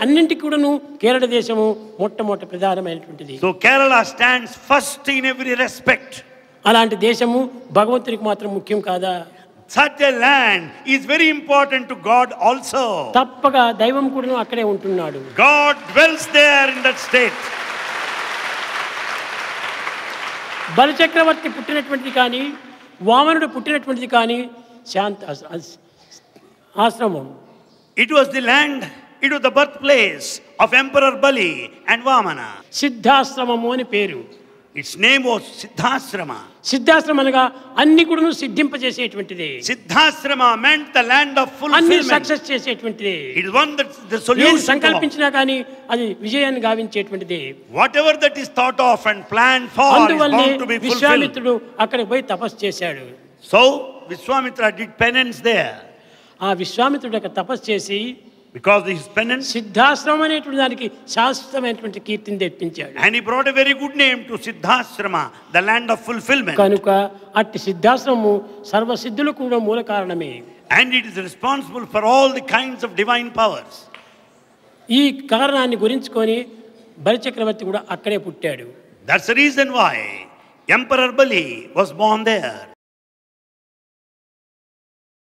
అన్నింటికి కూడాను కేరళ దేశము మొట్టమొదటి ప్రధానమైనటువంటిది. So Kerala stands first in every respect. అలాంటి దేశము భగవంతునికి మాత్రం ముఖ్యం కాదా? Such a land is very important to God also. తప్పగా దైవం కూడాను అక్కడే ఉంటున్నాడు. God dwells there in that state. బలిచక్రవర్తి పుట్టినటువంటిది కానీ వామనుడు పుట్టినటువంటిది కానీ శాంత ఆశ్రమం. It was the land, it was the birthplace of Emperor Bali and Vamana. సిద్ధాశ్రమము అని పేరు. Its name was Siddhasrama. Siddhashramam అనగా అన్ని కూడాను సిద్ధింపజేసేటువంటిది. Siddhasrama meant the land of అన్ని fulfillment. సక్సెస్ చేసేటువంటిది. It is one that the solution to all. సంకల్పించినా కానీ అది విజయాన్ని గావించేటువంటిది. Whatever that is thought of and planned for is అందువల్లే bound to be fulfilled. విశ్వామిత్రుడు అక్కడికి పోయి తపస్సు చేశాడు. So Vishwamitra did penance there. ఆ విశ్వామిత్రుడు యొక్క తపస్సు చేసి Because his penance, సిద్ధాశ్రమం అనేటువంటి దానికి శాశ్వతమైనటువంటి కీర్తిని తెప్పించాడు. and he brought a very good name to Siddhasrama, the land of fulfillment. కనుక అట్టి సిద్ధాశ్రమము సర్వసిద్ధులకు కూడా మూల కారణమే. And it is responsible for all the kinds of divine powers. ఈ కారణాన్ని గురించుకొని బలిచక్రవర్తి కూడా అక్కడే పుట్టాడు. That's the reason why Emperor Bali was born there.